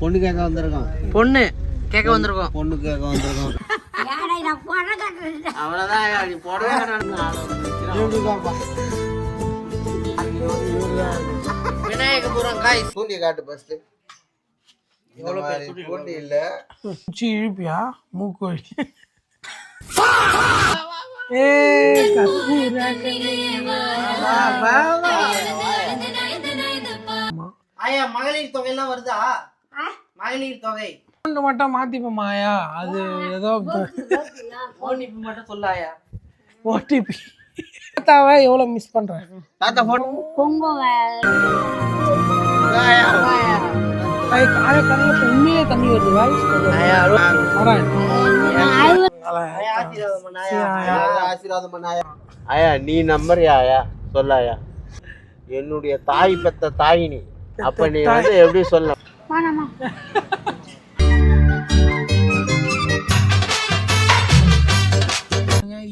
பொண்ணு கேட்க வந்திருக்கோம். பொண்ணு கேட்க வந்திருக்கோம். பொண்ணு கேட்க வந்திருக்கோம். அவ்வளோதான். நீ போடவே விநாயகபுரம் காய் தூண்டிய காட்டு பஸ்ட். தூண்டி இல்ல இழுப்பியா மூக்கு ஆயா மகளிர் தொகை எல்லாம் வருதா? மகளிர் தொகை மட்டும் மாத்திப்போமாயா. அது ஏதோ ஓடிபி மட்டும் சொல்லாயா. ஓடிபி தாத்தாவை எவ்வளவு மிஸ் பண்றேன். தாத்தா போன் உண்மையிலே தண்ணி வருது. ஆசீர்வாதம் பண்ணாயா. ஆயா நீ நம்புறியா? ஆயா சொல்லாயா. என்னுடைய தாய் பெத்த தாய் நீ. அப்ப நீ வந்து எப்படி சொல்ல?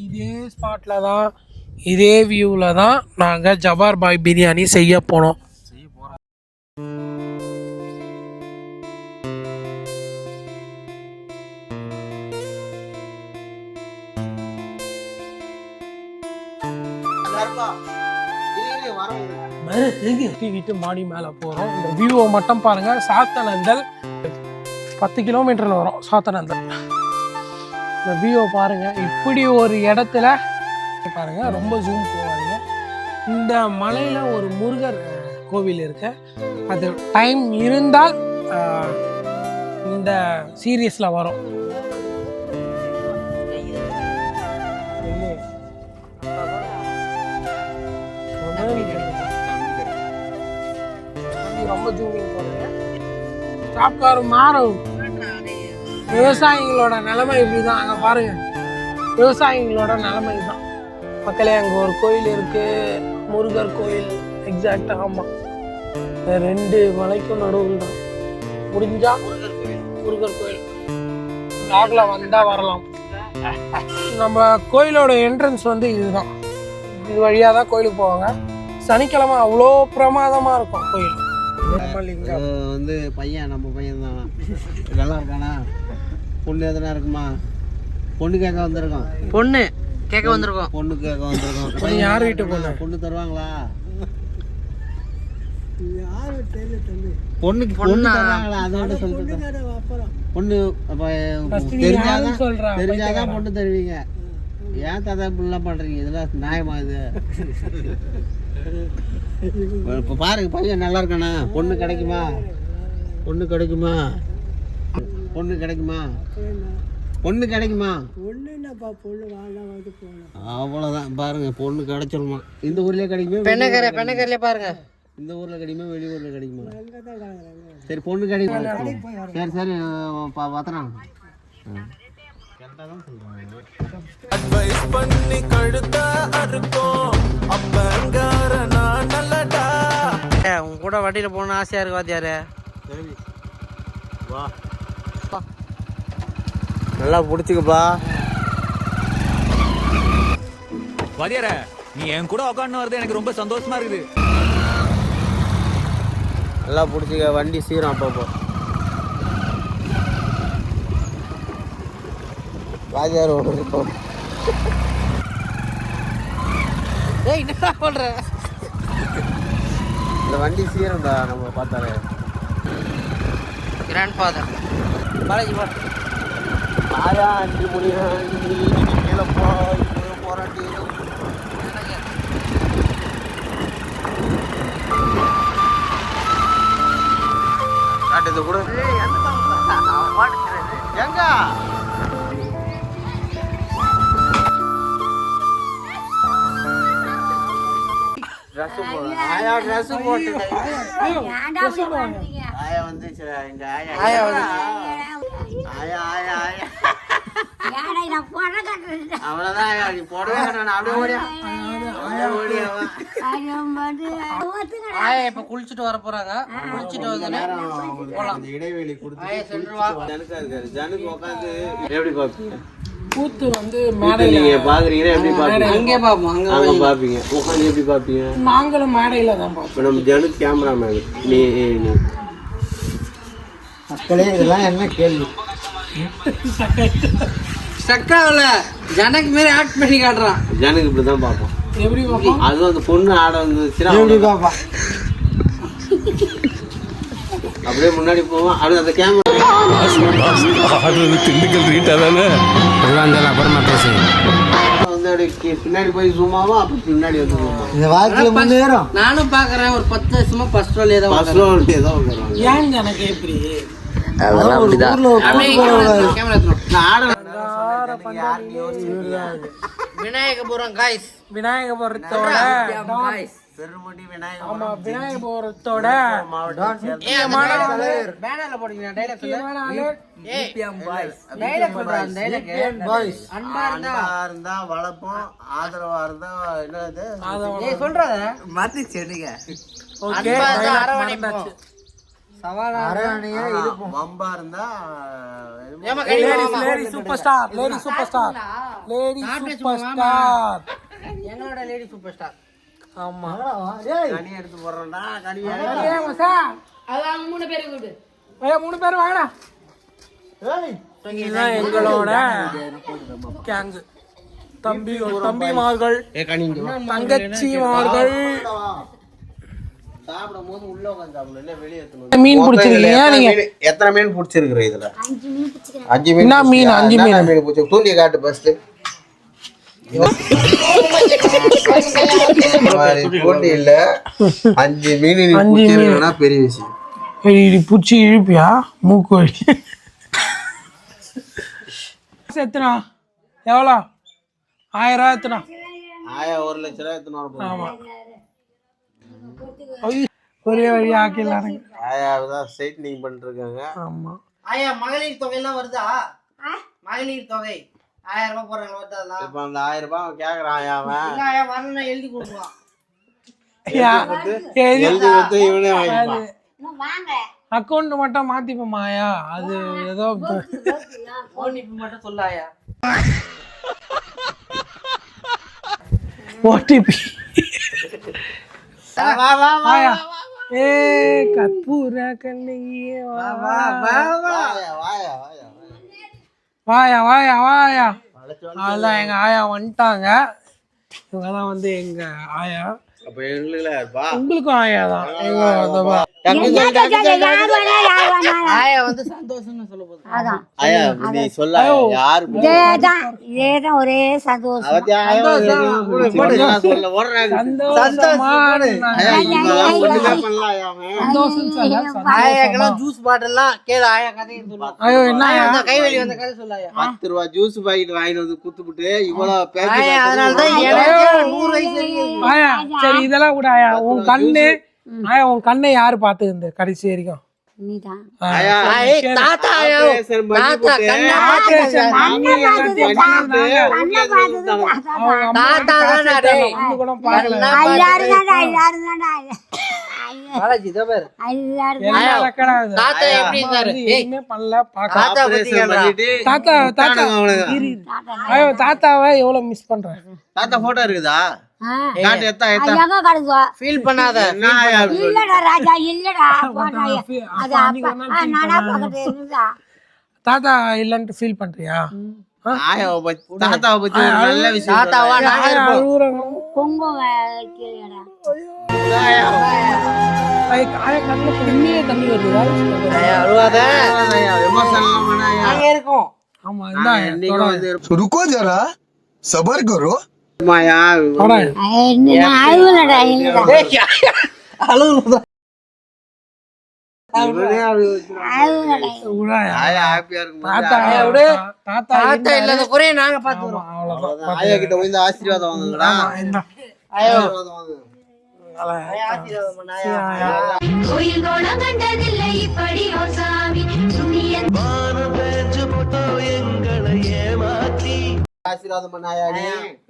இதே ஸ்பாட்ல தான் இதே வியூல தான் நாங்க ஜபார் பாய் பிரியாணி செய்ய போனோம். வீட்டு மாடி மேல போறோம். இந்த வியூவை மட்டும் பாருங்க. சாத்தனந்தல் 10 கிலோமீட்டர்ல வரும். சாத்தனந்தல் இந்த வியூவை பாருங்க. இப்படி ஒரு இடத்துல பாருங்க, ரொம்ப ஜூம் போவாங்க. இந்த மலையில ஒரு முருகர் கோவில் இருக்கு. அது டைம் இருந்தால் இந்த சீரியஸ்ல வரும். ரொம்ப ஜூமிங் போறீங்க. சாப்கார் மாறும். விவசாயிகளோட நிலைமை இப்படிதான். அங்க பாருங்க, விவசாயிகளோட நிலைமை தான் மக்களே. அங்க ஒரு கோயில் இருக்கு, முருகர் கோயில். எக்ஸாக்டா ஆமா, 2 மலைக்கும் நடுவில் தான். முடிஞ்சா முருகர் கோயில் டாக்ல வந்தா வரலாம். நம்ம கோயிலோட என்ட்ரன்ஸ் வந்து இதுதான். இது வழியா தான் கோயிலுக்கு போவாங்க. சனிக்கிழமை அவ்வளோ பிரமாதமா இருக்கும் கோயில். வந்து பையன் நம்ம பையன் தான். நல்லா இருக்கானா? பொண்ணு எதனா இருக்குமா? பொண்ணு கேட்க வந்திருக்கோம். பொண்ணு கேட்க வந்திருக்கோம். பொண்ணு கேட்க வந்திருக்கோம். யார் வீட்டு பொண்ணு? பொண்ணு தருவாங்களா? பொண்ணுக்கு பொண்ணு தருவாங்களா? அதோட சொல்லிட்டு பொண்ணு தெரிஞ்சாதான் பொண்ணு தருவீங்க. ஏன் தாத்தா இப்படிலாம் பண்றீங்க? இதெல்லாம் நியாயமா? இது இப்போ பாருங்க, பையன் நல்லா இருக்கானா? பொண்ணு கிடைக்குமா? பொண்ணு கிடைக்குமா? பொண்ணு கிடைக்குமா? பொண்ணு கிடைக்குமா? அவ்வளோதான். பாருங்க, பொண்ணு கிடைச்சிருமா? இந்த ஊர்லயே கிடைக்குமா? பெண்ணக்கரையில பாருங்க. இந்த ஊர்ல கிடைக்குமா? வெளியூர்ல கிடைக்குமா? சரி, பொண்ணு கிடைக்குமா? சரி சரி பத்திரம். உங்க கூட வண்டியில போன ஆசையா இருக்கு வாத்தியாரு. வா நல்லா பிடிச்சிக்கப்பா. வாத்தியார, நீ என் கூட உட்காந்து வருது எனக்கு ரொம்ப சந்தோஷமா இருக்குது. நல்லா பிடிச்சிக்க. வண்டி சீரம் அப்பப்போ. வாத்தியார் என்ன பண்ற? இந்த வண்டி சீரம்டா நம்ம பார்த்தாலே. கிராண்ட் ஃபாதர் பாலாஜி ஆயா அஞ்சு முடியும் போராட்டி காட்டுறது கூட எங்க ஆயா ட்ரெஸ் போட்டு ஆயா வந்துச்சு. எங்க ஆயா ஆயா ஆயா ஆயா ஆயா அவ்வளவுதான். நீ போடவே அப்படியே இப்ப குளிச்சுட்டு வர போறாங்க. குளிச்சுட்டு வந்து இடைவெளி கொடுத்து ஜனுக்கு உட்காந்து எப்படி பாப்பீங்க? கூத்து வந்து நீங்க பாக்குறீங்கன்னா எப்படி பாப்பீங்க? அங்கே பாப்போம். அங்க பாப்பீங்க. உட்காந்து எப்படி பாப்பீங்க? நாங்களும் மேடையில தான் பாப்போம். நம்ம ஜனுக்கு கேமராமேன். நீ மக்களே இதெல்லாம் என்ன கேள்வி? சக்காவில் ஜனக்கு மாரி ஆக்ட் பண்ணி காட்டுறான். ஜனக்கு இப்படிதான் பார்ப்போம். எப்படி பார்ப்போம்? அதுவும் அந்த பொண்ணு ஆட வந்துச்சுன்னா எப்படி பாப்பா? அப்படியே முன்னாடி போவோம். அது அந்த கேமரா திண்டுக்கல் ரீட்டா தானே அப்புறமா பேசுங்க. வந்து அப்படியே பின்னாடி போய் சும்மாவும் அப்ப பின்னாடி வந்து சும்மா இந்த வாழ்க்கையில முன்னேறும். நானும் பாக்குறேன் ஒரு 10 வருஷமா ஃபர்ஸ்ட் ரோல் ஏதோ ஃபர்ஸ்ட் ரோல் ஏதோ வருவாங்க. ஏன் எனக்கு எப்படி கேமரா விநாயகபுரம் காய்ஸ். விநாயகபுரத்தோட பெருமடி ஆமா விநாயகபுரத்தோட பேனர்ல போடுங்க டைலாக் சொல்லு. முக்கியமான ஆளு டைலாக் சொல்றான். டைலாக் பாய்ஸ் அன்பா இருந்தா இருந்தா வளர்ப்போம், ஆதரவா இருந்தா என்னது ஏய் சொல்றத மாத்தி செடிங்க. ஓகே அன்பா இருந்தா dialogue அரவணைப்போம். மறந்தாச்சு. சவாலா அரவணையா இருக்கும். வம்பா இருந்தா ஏமா கையில lady super star lady super star lady super star எங்களோட லேடி சூப்பர் ஸ்டார். ஆமா கனி எடுத்து போடுறோம்டா. கனி ஏய் மசா அதான் 3 பேரை கூடு. ஏய் 3 பேர் வாங்கடா. இதுதான் எங்களோட கேங். தம்பிமார்கள் தங்கச்சிமார்கள் சாப்பிடும் போது உள்ள உட்காந்து சாப்பிடணும், இல்ல வெளியே எடுத்துணும். மீன் பிடிச்சிருக்கீங்க நீங்க? எத்தனை மீன் பிடிச்சிருக்கிற இதுல? 5 மீன் பிடிச்சிக்கிறேன். 5 மீன். என்ன மீன்? 5 மீன். மீன் பிடிச்சி தூண்டிய காட்டு ஃபர்ஸ்ட். போட்டி இல்ல 5 மீன் நீ பிடிச்சிருக்கனா பெரிய விஷயம். ஏய் புடிச்சி இழுப்பியா மூக்கு வலி. எத்தனா எவ்வளோ? 1000 ரூபா எத்தனா? ஆயா 1 லட்சம் ரூபாய் எத்தனை வர போகுது? ஆமா ஒரே வழி ஆக்கிடலாம். ஆயா தான் ஸ்ட்ரைட்னிங் பண்ணிட்டு இருக்காங்க. ஆமா ஆயா மகளிர் தொகை எல்லாம் வருதா? மகளிர் தொகை 1000 ரூபாய் போறாங்க வருதா? அதெல்லாம் இப்ப அந்த 1000 ரூபாய் கேக்குறான் ஆயா அவன். இல்ல ஆயா வரணும்னா எழுதி கொடுக்கலாம். எழுதி கொடுத்து இவனே வாங்கிப்பான். இன்னும் வாங்க. அக்கௌண்ட் மட்டும் மாத்திப்போமாயா? அது ஏதோ போன் இப்ப மட்டும் சொல்லாயா. ஓடிபி வா வா வா ஆயா. ஏ கற்பூர கண்ணியே வா வா வாயா வாயா வாயா. வாயா வாயா வாயா. அதான் எங்க ஆயா வந்துட்டாங்க. இவங்க தான் வந்து எங்க ஆயா. அப்ப எங்களுக்குல இருப்பா. உங்களுக்கும் ஆயா தான். எங்க ஆயா வந்து சந்தோஷம்னு சொல்ல போகுது. அதான் ஆயா நீ சொல்ல யாரு இதேதான் ஒரே சந்தோஷம். அவத்தியா ஆயா சொல்ல ஓடுறாங்க. சந்தோஷமா ஆயா இவெல்லாம் ஒண்ணுமே பண்ணல ஆயா அவன். சந்தோஷம் சொல்ல ஆயாக்கெல்லாம் ஜூஸ் பாட்டில்லாம் கேளு. ஆயா கதையை சொல்லு. ஐயோ என்ன ஆயா? அந்த கைவலி வந்த கதை சொல்லாயா. 10 ரூபாய் ஜூஸ் பாக்கெட் வாங்கிட்டு வந்து குத்துப்புட்டு இவ்வளவு பேசி ஆயா அதனாலதான் எனக்கு 100 வயசு இருக்கு. ஆயா சரி இதெல்லாம் கூட ஆயா உன் கண்ணு ஆயா உன் கண்ணை யாரு பாத்துக்கிது கடைசி வரைக்கும்? நீதான். ஆயா ஏய், தாத்தா ஆயா. ஆபரேஷன் பண்ணி தாத்தா போட்டு கண்ணை ஆபரேஷன் பண்ணி எல்லாத்தையும் பண்ணிட்டு அவங்க அம்மா தாத்தா கிட்ட தானே காசு டேய். கேட்டாங்க. ஒண்ணு கூட பார்க்கல. பாலாஜி இதோ பாரு. எல்லாம் ரெக்கார்ட் ஆகுது. தாத்தா எப்படி இருந்தாரு? வந்து ஏய், எதுவுமே பண்ணல பார்க்கல. தாத்தா பத்தி ஆபரேஷன் கேளுடா. பண்ணிட்டு தாத்தா தாத்தா அவனுங்க. இரு. ஐயோ தாத்தாவை எவ்வளவு மிஸ் பண்றேன். தாத்தா போட்டோ இருக்குதா? காட்டு எத்தா எத்தா எங்க கிடக்குவா? ஃபீல் பண்ணாத. என்ன ஆயா அப்படி சொல்ற? இல்லடா ராஜா இல்லடா போட்டாயா. அது அன்னைக்கு ஒரு நாள் நானா பக்கத்துல இருந்தா. தாத்தா இல்லன்ட்டு ஃபீல் பண்றியா? ஆயாவை பத்தி தாத்தாவை பத்தி ஒரு நல்ல விஷயம் தாத்தாவா சொல்றேன். நாங்க இருப்போம். அழுகுறாங்க. குங்குமம் வைக்கலையாடா. ஆயா ஆயா கண்ணுல தண்ணியே தண்ணி வருது. ஆயா அழுவாத. ஆயா எமோஷனல் பண்ண ஆயா. நாங்க இருக்கோம். ஆமா இந்த இன்னைக்கு வந்து रुको जरा सबर करो மாயா நான் அழுவலடா இல்லடா. அழுவுறதா. இவனே அப்படி வச்சிருக்கான். அழுவலடா. ஆயா ஹாப்பியா இருக்கும் தாத்தா விடு. தாத்தா தாத்தா இல்லாத குறைய நாங்க பாத்துக்கிறோம். அவ்வளவுதான். ஆயா கிட்ட போய் இந்த ஆசீர்வாதம் வாங்குங்கடா. இந்த ஆசீர்வாதம் வாங்குங்க. ஆசீர்வாதம் பண்ண ஆயா. கோயில் கோலம் கண்டதில்லை இப்படி ஓ சாமி சுனியன் ஆசீர்வாதம் பண்ண ஆயா நீ.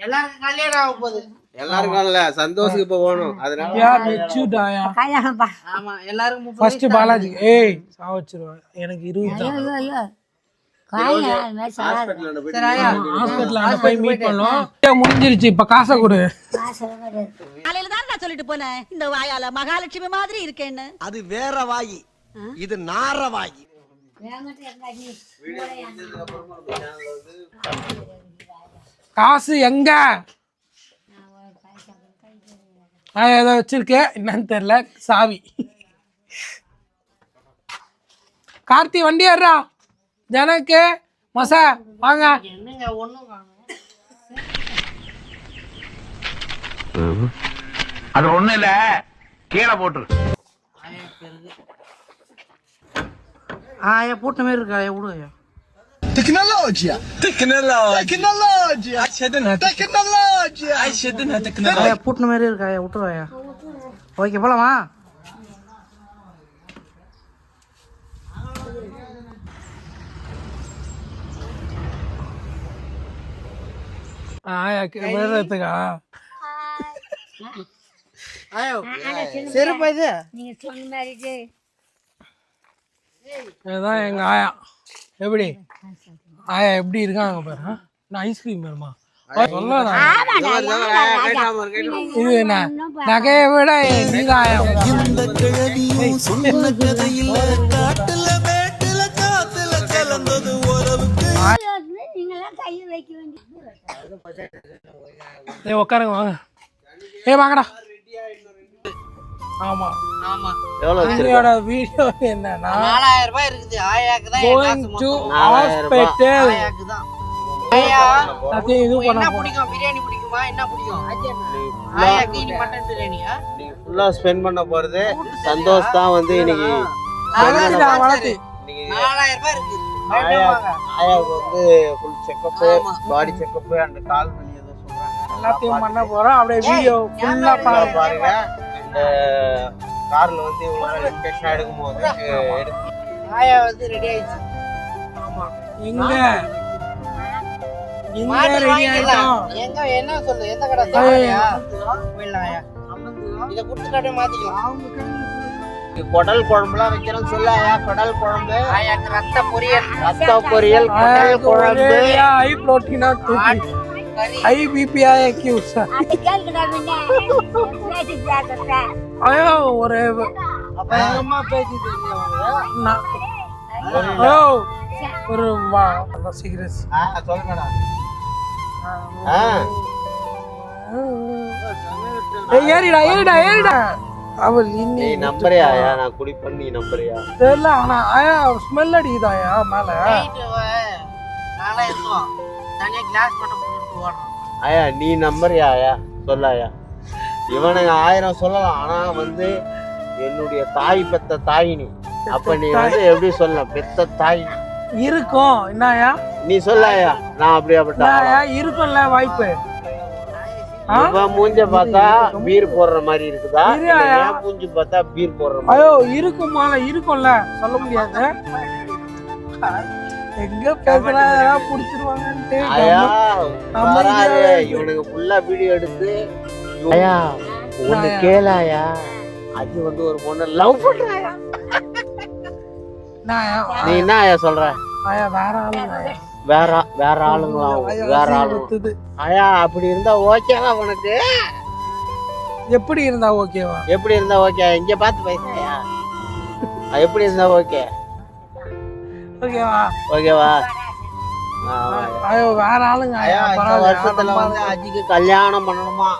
எல்லாருக்கும் கல்யாணம் ஆக போகுது. எல்லாருக்கும் இல்ல சந்தோஷுக்கு இப்ப போகணும் அதனால யார் மெச்சூர்டாயா? கல்யாணம் பா. ஆமா எல்லாருக்கும் 30 ஃபர்ஸ்ட் பாலாஜி ஏய் சாவச்சிருவேன். எனக்கு 20 தான். ஐயோ ஐயோ. காலையில அது மாதிரி சொல்லாத. ஹாஸ்பிடல்ல போய் சரி ஆயா. ஹாஸ்பிடல்ல போய் மீட் பண்ணோம். முடிஞ்சிருச்சு இப்ப காசை கொடு. காசு கிடையாது. காலையில தான் நான் சொல்லிட்டு போனேன் இந்த வாயால மகாலட்சுமி மாதிரி இருக்கேன்னு. அது வேற வாயி இது நார வாயி காசு எங்க ஏதோ வச்சிருக்கேன் என்னன்னு தெரியல சாவி. கார்த்தி வண்டி ஏறா ஜனக்கு மசா வாங்க. என்னங்க ஒண்ணும் காணும். அது ஒண்ணு இல்ல கீழே போட்டு ஆயா பூட்ட மாதிரி இருக்கா விடுங்க. تكنولوجيا ஆயா பூட்டின மாதிரி இருக்கா விட்டுருவாயா. ஓகே போலாமா? வேறதுக்கா செருப்பா இது? நீங்க சொன்ன மாதிரி இதுதான் எங்க ஆயா. எப்படி ஆயா எப்படி இருக்காங்க பாரு. நான் ஐஸ்கிரீம் வேணுமா சொல்லலாம். இது என்ன நகையை விட நீதான் ஆயா. நீங்களாம் கையை வைக்க வேண்டிய உட்காருங்க வாங்க. வாங்கடா. ஆமா ஆமா. என்னோட வீடியோ என்னன்னா 4000 ரூபாய் இருக்குது. ஆயாக்கு தான் going to hospital. ஆயாக்கு தான். ஆயா அதையும் இது பண்ண என்ன பிடிக்கும்? பிரியாணி பிடிக்குமா? என்ன பிடிக்கும்? ஆயாக்கு இன்னைக்கு மட்டன் பிரியாணியா? நீங்க ஃபுல்லா ஸ்பெண்ட் பண்ண போறது சந்தோஷ் தான் வந்து இன்னைக்கு வளர்த்து இன்னைக்கு 4000 ரூபாய் இருக்கு. ஆயாவுக்கு வந்து ஃபுல் செக்கப் பாடி செக்கப் அந்த கால் வலி ஏதோ சொல்றாங்க எல்லாத்தையும் பண்ண போறோம். அப்படியே வீடியோ ஃபுல்லா பாருங்க. இந்த கார்ல வந்து இவ்வளவு இன்ஜெக்ஷன் எடுக்கும் போது ஆயா வந்து ரெடி ஆயிடுச்சு. ஆமா இங்க மாட்டு ரெடி வாங்கிக்கலாம். ஆயிட்டோம். எங்க என்ன சொல்லு? எந்த கடை? சாவடியா? போயிடலாம் ஆயா. இத குடுத்துட்டாட்டே மாத்திக்கலாம். குடல் குழம்புலாம் வைக்கிறோம் சொல்ல ஆயா. குடல் குழம்பு ஆயாக்கு ரத்த பொரியல், ரத்த பொரியல் குடல் குழம்பு ஹை புரோட்டீனா தூக்கி கறி. ஹை பிபியா கியூஸ். அது கேட்கடா ஐயோ ஒரு அப்ப எங்க அம்மா பேசிட்டு இருந்தீங்க. ஐயோ ஒரு சீக்கிரம் சொல்லுங்கடா. ஏறிடா ஏறிடா ஏறிடா. அவள் நீ இன்னும் நம்பரே ஆயா. நான் குடி பண்ணி நம்பறியா தெரியல. ஆனா ஆயா ஸ்மெல் அடிக்குதாயா மேல. நாளா இருக்கும். தனியா கிளாஸ் மட்டும் போட்டு ஓடுறோம். ஆயா நீ நம்பறியா ஆயா சொல்லாயா. இவனுங்க 1000 சொல்லலாம். ஆனா வந்து என்னுடைய தாய் பெத்த தாய் நீ. அப்ப நீ வந்து எப்படி சொல்லலாம்? பெத்த தாய் இருக்கும் என்னயா நீ சொல்லாயா. நான் அப்படியாப்பட்ட இருக்கும்ல வாய்ப்பு. இவன் மூஞ்ச பார்த்தா பீர் போடுற மாதிரி இருக்குதா? இரு ஆயா. என் மூஞ்சி பார்த்தா பீர் போடுற மாதிரி? ஐயோ இருக்குமால இருக்கும்ல சொல்ல முடியாது. எங்க பேசுறா புடிச்சிருவாங்கன்ட்டு ஆயா நம்ம வராது. இவனுக்கு ஃபுல்லா வீடியோ எடுத்து ஆயா ஒண்ணு கேளாயா. அது வந்து ஒரு பொண்ணு லவ் பண்றாயா. நீ என்ன ஆயா சொல்ற? ஆயா வேற ஆளுங்க வேற ஆளுங்களா? வேற ஆளு ஆயா. அப்படி இருந்தா ஓகேவா உனக்கு? எப்படி இருந்தா ஓகேவா? எப்படி இருந்தா ஓகே? இங்க பாத்து பேசுறியா? எப்படி இருந்தா ஓகே? ஓகேவா ஓகேவா? ஐயோ வேற ஆளுங்க ஆயா இந்த வருஷத்துல வந்து அஜிக்கு கல்யாணம் பண்ணணுமா?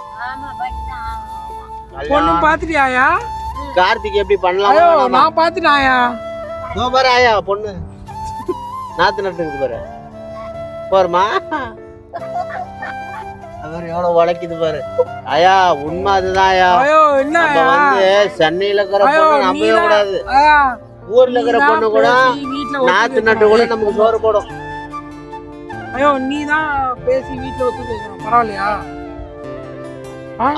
பொண்ணு பாத்துட்டியாயா? கார்த்திக் எப்படி ஐயோ பண்ணலாம்? நான் பாத்துட்டாயா. பாரு ஆயா பொண்ணு நாத்து நட்டுக்குது பாரு. பாருமா அவர் எவ்வளவு உழைக்குது பாரு. ஆயா உண்மை அதுதான் ஆயா. ஐயோ என்ன நம்ம வந்து சென்னையில இருக்கிற பொண்ணு நம்பவே கூடாது. ஆயா ஊர்ல இருக்கிற பொண்ணு கூட நாத்து நட்டு கூட நமக்கு சோறு போடும். ஐயோ நீ தான் பேசி வீட்டுல ஒத்து பேசுறோம் பரவாயில்லையா?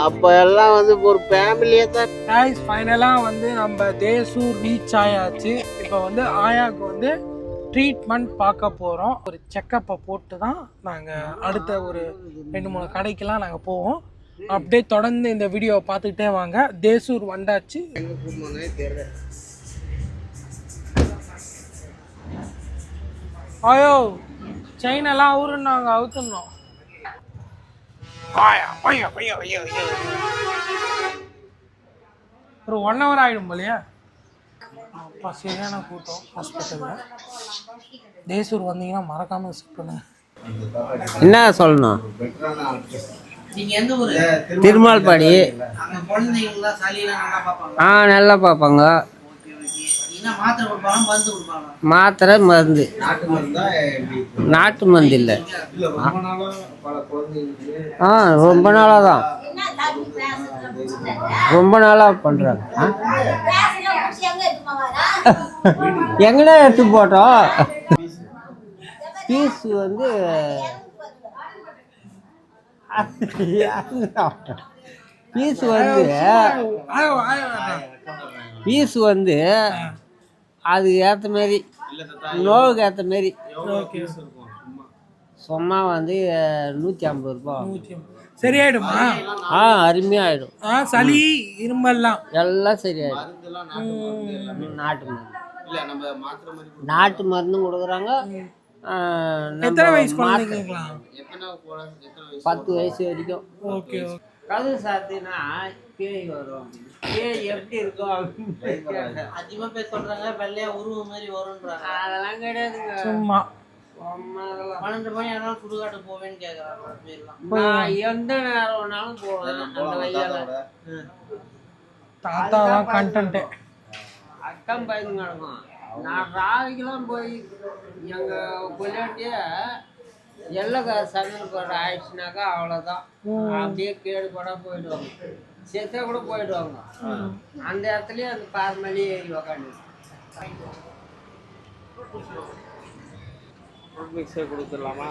அப்ப எல்லாம் வந்து ஒரு ஃபேமிலியே தான். கைஸ் ஃபைனலா வந்து நம்ம தேசூர் ரீச் ஆயாச்சு. இப்போ வந்து ஆயாக்கு வந்து ட்ரீட்மெண்ட் பார்க்க போகிறோம். ஒரு செக்கப்பை போட்டு தான் நாங்கள் அடுத்த ஒரு 2-3 கடைக்கெல்லாம் நாங்கள் போவோம். அப்படியே தொடர்ந்து இந்த வீடியோவை பார்த்துக்கிட்டே வாங்க. தேசூர் வந்தாச்சு. ஐயோ செயினெல்லாம் அவருன்னு நாங்கள் அவுத்துனோம். ஒரு 1 hour ஆகிடும் போலையா? அப்பா சரியான கூட்டம் ஹாஸ்பிட்டலில். தேசூர் வந்தீங்கன்னா மறக்காமல் விசிட் பண்ணுங்க. என்ன சொல்லணும்? நீங்க எந்த ஊரு? திருமால்பாடி. அங்க குழந்தைங்களா சளியெல்லாம் நல்லா பார்ப்பாங்க? நல்லா பார்ப்பாங்க. Okay okay. என்ன மாத்திரை கொடுப்பாங்க மருந்து கொடுப்பாங்க? மாத்திரை மருந்து. நாட்டு மருந்து இல்லை. ரொம்ப நாளாக தான் ரொம்ப நாளாக பண்ணுறாங்க. எங்கடா எடுத்து போட்டோம். பீஸ் வந்து பீஸ் வந்து அதுக்கு ஏற்ற மாரி நோவுக்கு ஏற்ற மாரி சும்மா வந்து 150 ரூபா. சரியாயிடுமா? அருமையாயிடும். சளி இரும்பெல்லாம் எல்லாம் சரியாயிடும். நாட்டு மருந்தும் கொடுக்குறாங்க. எத்தனை வயசு குழந்தைங்களா? 10 வயசு வரைக்கும். ஓகே. கது சாத்தினா பேய் வரும். பேய் எப்படி இருக்கும் அதிகமா பேர் சொல்றாங்க வெள்ளையா உருவம் மாதிரி வரும்ன்றாங்க. அதெல்லாம் கிடையாதுங்க. சும்மா 12 மணி ஆனாலும் சுடுகாட்டு போவேன்னு கேக்குறாங்க. நான் எந்த நேரம் வேணாலும் போவேன். அந்த வழியால தாத்தா தான் கண்டென்ட். அக்கம் பயிரும் கிடக்கும். நான் ராவிக்கெல்லாம் போய் எங்க கொள்ளாட்டிய எல்லை சமையல் போட ஆயிடுச்சுனாக்கா அவ்வளோதான். அப்படியே கேடுபட போயிடுவாங்க. செத்தா கூட போயிடுவாங்க. அந்த இடத்துலயே அந்த பாரம்பரிய ஏறி உக்காந்து கொடுத்துடலாமா?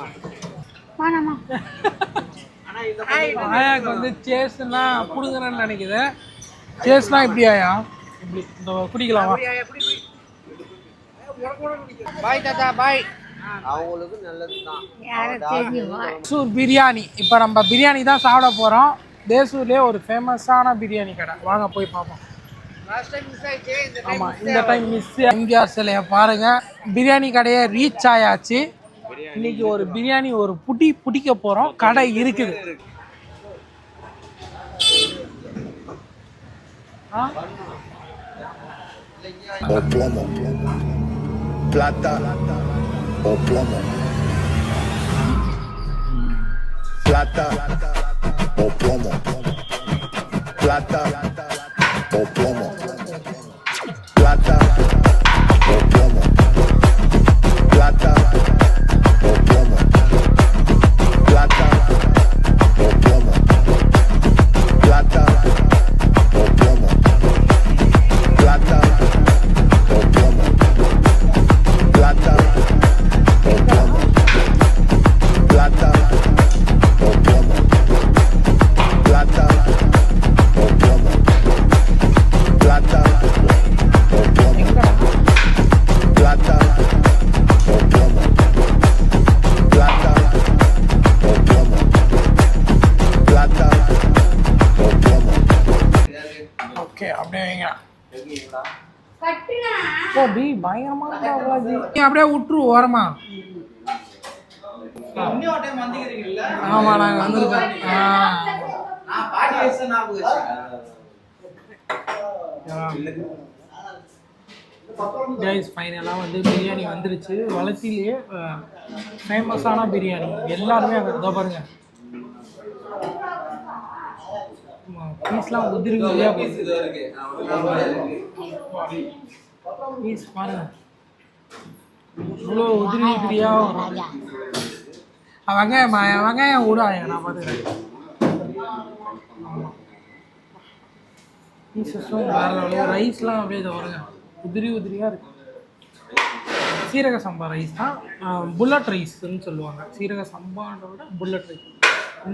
ஆயாக்கு வந்து சேஸ்னா புடுங்குறேன்னு நினைக்குது. சேஸ்னா இப்படி ஆயா இப்படி இந்த குடிக்கலாமா? பாய் தாத்தா பாய். அவங்களுக்கு நல்லதுதான். தேசூர் பிரியாணி. இப்போ நம்ம பிரியாணி தான் சாப்பிட போகிறோம். தேசூர்லேயே ஒரு ஃபேமஸான பிரியாணி கடை. வாங்க போய் பார்ப்போம். ஆமாம், இந்த டைம் மிஸ். எம்ஜிஆர் சிலையை பாருங்கள். பிரியாணி கடையை ரீச் ஆயாச்சு. இன்னைக்கு ஒரு பிரியாணி ஒரு பிடிக்க போகிறோம். கடை இருக்குது. O plomo. Plata o plomo. Plata o plomo. Plata o plomo. Plata o plomo. Plata o plomo. Plata o plomo. Plata o plomo. Plata o plomo. Plata o plomo. Plata o plomo. Plata o plomo. Plata o plomo. Plata o plomo. Plata o plomo. Plata o plomo. Okay, அப்படியே வைங்க. ஓ B பயங்கரமான பாலாஜி. நீ அப்படியே விட்டுரு ஓரமா. இன்னொரு time வந்துக்கிறீங்கல்ல? ஆமா, நாங்க வந்திருக்கோம். நான் பாட்டி வயசு ஞாபகம் கைஸ், ஃபைனலாக வந்து பிரியாணி வந்துருச்சு. வளர்த்திலேயே ஃபேமஸான பிரியாணி. எல்லாருமே அங்கே இதோ பாருங்க. பீஸ்லாம் உதிரி உதிரியாக பீஸ் பாருங்க. இவ்வளோ உதிரி உதிரியாக வரும். வெங்காயம் விடாய நான் பார்த்துக்கிறேன். ஆமாம், பீசஸும் வேறு லெவலில். ரைஸ்லாம் அப்படியே இதை வருங்க உதிரி உதிரியாக இருக்கு. சீரக சம்பா ரைஸ் தான். புல்லட் ரைஸ்ன்னு சொல்லுவாங்க. சீரக சம்பான்ற விட புல்லட் ரைஸ்.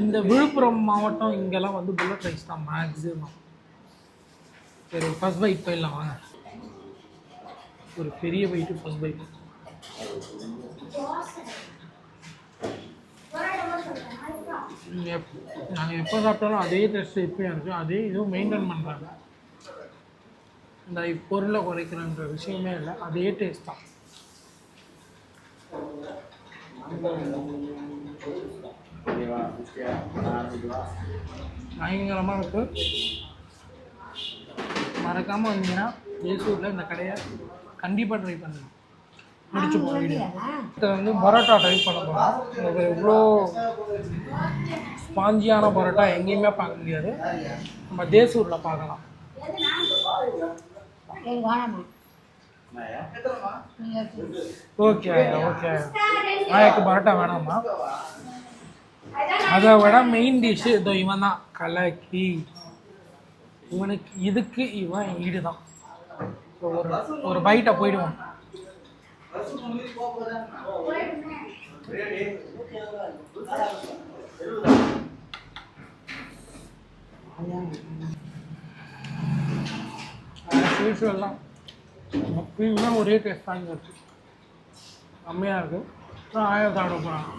இந்த விழுப்புரம் மாவட்டம் இங்கெல்லாம் வந்து புல்லட் ரைஸ் தான் மேக்ஸிமம். சரி, ஃபர்ஸ்ட் பைட் போயிடலாம் வாங்க. ஒரு பெரிய பைட்டு ஃபர்ஸ்ட் பைட். நாங்கள் எப்போ சாப்பிட்டாலும் அதே டேஸ்ட்டு இப்போயும் இருக்குது. அதே இதுவும் மெயின்டைன் பண்ணுறாங்க. இந்த பொருளை குறைக்கிறன்ற விஷயமே இல்லை, அதே டேஸ்ட் தான். பயங்கரமாக இருக்குது. மறக்காமல் வந்தீங்கன்னா தேசூரில் இந்த கடையை கண்டிப்பாக ட்ரை பண்ணுங்கள். முடிச்சு போயிடுவோம். இது வந்து பரோட்டா ட்ரை பண்ண போகிறோம். இது இவ்வளோ ஸ்பாஞ்சியான பரோட்டா எங்கேயுமே பார்க்க முடியாது. நம்ம தேசூரில் பார்க்கலாம். ஓகே ஓகே, ஆயாக்கு பரோட்டா வேணாமா? அதை விட மெயின் டிஷ்ஷு இதோ இவன் தான், கலக்கி. இவனுக்கு இதுக்கு இவன் ஈடு தான். ஒரு பைட்டை போயிடுவான். யூஸ்வல்லாம் எப்பயுமே ஒரே டேஸ்ட் தான் இருக்கு, கம்மியாக இருக்குது. 1000 போகிறாங்க.